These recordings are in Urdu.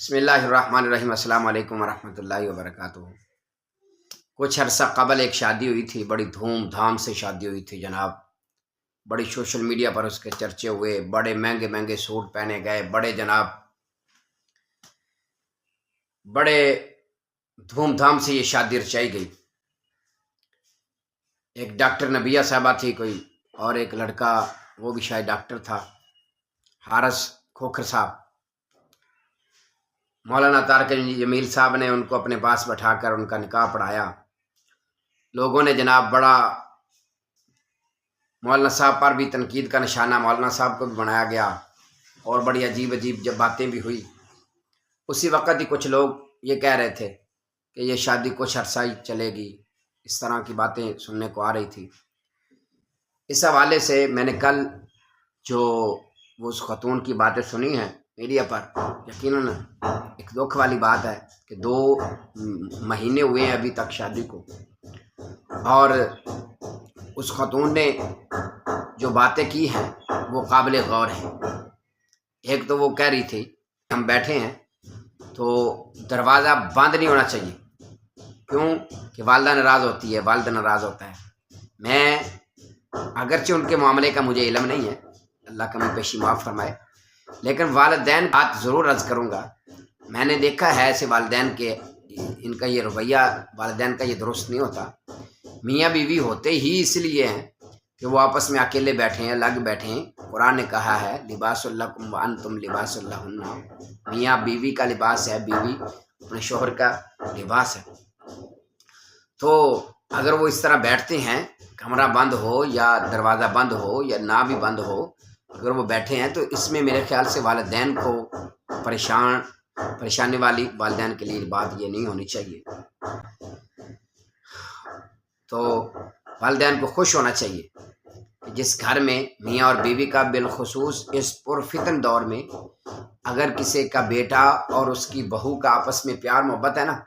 بسم اللہ الرحمن الرحیم۔ السلام علیکم ورحمۃ اللہ وبرکاتہ۔ کچھ عرصہ قبل ایک شادی ہوئی تھی، بڑی دھوم دھام سے شادی ہوئی تھی جناب۔ بڑی سوشل میڈیا پر اس کے چرچے ہوئے، بڑے مہنگے مہنگے سوٹ پہنے گئے، بڑے دھوم دھام سے یہ شادی رچائی گئی۔ ایک ڈاکٹر نبیہ صاحبہ تھی کوئی، اور ایک لڑکا وہ بھی شاید ڈاکٹر تھا، حارث کھوکھر صاحب۔ مولانا طارق جمیل صاحب نے ان کو اپنے پاس بٹھا کر ان کا نکاح پڑھایا۔ لوگوں نے جناب بڑا مولانا صاحب پر بھی تنقید کا نشانہ مولانا صاحب کو بھی بنایا گیا، اور بڑی عجیب عجیب جب باتیں بھی ہوئی۔ اسی وقت ہی کچھ لوگ یہ کہہ رہے تھے کہ یہ شادی کچھ عرصہ ہی چلے گی، اس طرح کی باتیں سننے کو آ رہی تھی۔ اس حوالے سے میں نے کل جو وہ اس خاتون کی باتیں سنی ہیں میڈیا پر، یقیناً ایک دکھ والی بات ہے کہ 2 مہینے ہوئے ہیں ابھی تک شادی کو، اور اس خاتون نے جو باتیں کی ہیں وہ قابل غور ہیں۔ ایک تو وہ کہہ رہی تھی ہم بیٹھے ہیں تو دروازہ بند نہیں ہونا چاہیے، کیوں کہ والدہ ناراض ہوتی ہے، والد ناراض ہوتا ہے۔ میں اگرچہ ان کے معاملے کا مجھے علم نہیں ہے، اللہ کمی پیشی معاف فرمائے، لیکن والدین بات ضرور عرض کروں گا۔ میں نے دیکھا ہے ایسے والدین کے، ان کا یہ رویہ والدین کا یہ درست نہیں ہوتا۔ میاں بیوی ہوتے ہی اس لیے ہیں کہ وہ آپس میں اکیلے بیٹھے ہیں، الگ بیٹھے ہیں۔ قرآن نے کہا ہے لباس لکم وانتم لباس لہن، میاں بیوی کا لباس ہے، بیوی اپنے شوہر کا لباس ہے۔ تو اگر وہ اس طرح بیٹھتے ہیں، کمرہ بند ہو یا دروازہ بند ہو یا نہ بھی بند ہو، اگر وہ بیٹھے ہیں تو اس میں میرے خیال سے والدین کو پریشانی والی والدین کے لیے بات یہ نہیں ہونی چاہیے۔ تو والدین کو خوش ہونا چاہیے کہ جس گھر میں میاں اور بیوی کا، بالخصوص اس پرفتن دور میں، اگر کسی کا بیٹا اور اس کی بہو کا آپس میں پیار محبت ہے نا،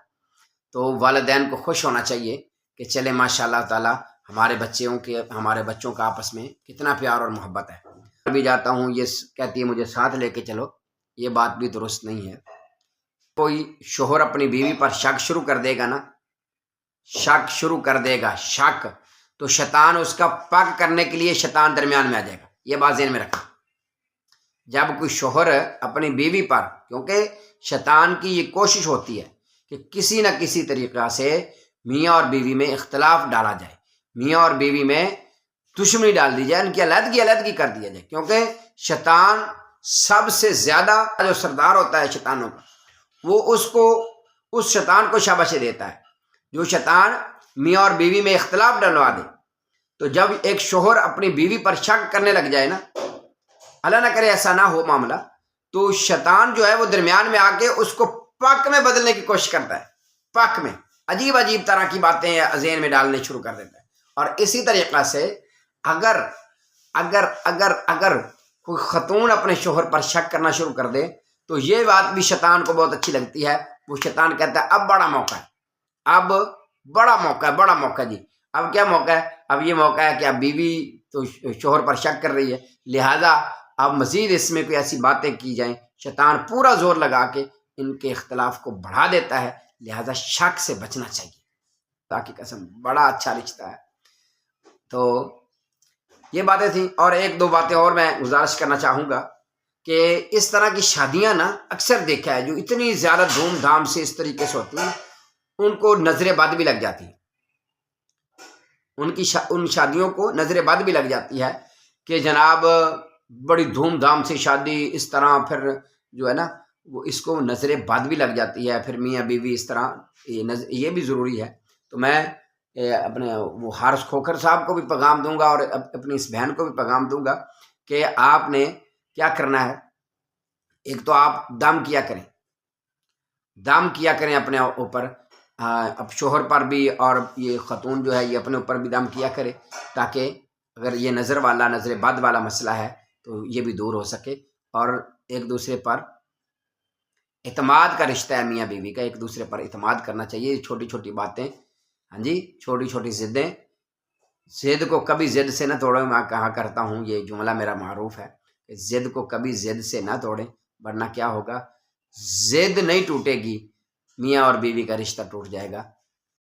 تو والدین کو خوش ہونا چاہیے کہ چلے ماشاء اللہ تعالیٰ ہمارے بچوں کا آپس میں کتنا پیار اور محبت ہے۔ بھی جاتا ہوں، یہ کہتی ہے مجھے ساتھ لے کے چلو، یہ بات بھی درست نہیں ہے۔ کوئی شوہر اپنی بیوی پر شک شروع کر دے گا نا، شک شروع کر دے گا، شک، تو شیطان اس کا پاک کرنے کے لیے شیطان درمیان میں آ جائے گا۔ یہ بات ذہن میں رکھیں۔ جب کوئی شوہر اپنی بیوی پر، کیونکہ شیطان کی یہ کوشش ہوتی ہے کہ کسی نہ کسی طریقہ سے میاں اور بیوی میں اختلاف ڈالا جائے، میاں اور بیوی میں دشمنی ڈال دی جائے، ان کی علیحدگی کر دیا جائے، کیونکہ شیطان سب سے زیادہ جو سردار ہوتا ہے شیطانوں کا، وہ اس شیطان کو شاباشی دیتا ہے جو شیطان میاں اور بیوی میں اختلاف ڈلوا دے۔ تو جب ایک شوہر اپنی بیوی پر شک کرنے لگ جائے نا، اللہ نہ کرے ایسا نہ ہو معاملہ، تو شیطان جو ہے وہ درمیان میں آ کے اس کو پاک میں بدلنے کی کوشش کرتا ہے، پاک میں عجیب عجیب طرح کی باتیں ذہن میں ڈالنے شروع کر دیتا ہے۔ اور اسی طریقہ سے اگر کوئی خاتون اپنے شوہر پر شک کرنا شروع کر دے تو یہ بات بھی شیطان کو بہت اچھی لگتی ہے۔ وہ شیطان کہتا ہے اب بڑا موقع ہے، اب بڑا موقع جی۔ اب کیا موقع ہے؟ اب یہ موقع ہے کہ اب بیوی تو شوہر پر شک کر رہی ہے، لہذا اب مزید اس میں کوئی ایسی باتیں کی جائیں۔ شیطان پورا زور لگا کے ان کے اختلاف کو بڑھا دیتا ہے، لہذا شک سے بچنا چاہیے۔ خدا کی قسم بڑا اچھا رشتہ ہے۔ تو یہ باتیں تھیں، اور 1-2 باتیں اور میں گزارش کرنا چاہوں گا کہ اس طرح کی شادیاں نا اکثر دیکھا ہے جو اتنی زیادہ دھوم دھام سے اس طریقے سے ہوتی ہیں، ان کو نظر بد بھی لگ جاتی ہے، ان شادیوں کو نظر بد بھی لگ جاتی ہے کہ جناب بڑی دھوم دھام سے شادی اس طرح، پھر جو ہے نا وہ اس کو نظر بد بھی لگ جاتی ہے، پھر میاں بیوی اس طرح، یہ بھی ضروری ہے۔ تو میں اپنے وہ حارث کھوکھر صاحب کو بھی پیغام دوں گا، اور اپنی اس بہن کو بھی پیغام دوں گا کہ آپ نے کیا کرنا ہے۔ ایک تو آپ دم کیا کریں اپنے اوپر، اب شوہر پر بھی، اور یہ خاتون جو ہے یہ اپنے اوپر بھی دم کیا کرے، تاکہ اگر یہ نظر بد والا مسئلہ ہے تو یہ بھی دور ہو سکے، اور ایک دوسرے پر اعتماد کا رشتہ ہے میاں بیوی کا، ایک دوسرے پر اعتماد کرنا چاہیے۔ چھوٹی چھوٹی باتیں، ہاں جی، چھوٹی چھوٹی ضدیں، ضد کو کبھی ضد سے نہ توڑیں۔ میں کہا کرتا ہوں، یہ جملہ میرا معروف ہے کہ ضد کو کبھی ضد سے نہ توڑیں، ورنہ کیا ہوگا ضد نہیں ٹوٹے گی، میاں اور بیوی کا رشتہ ٹوٹ جائے گا۔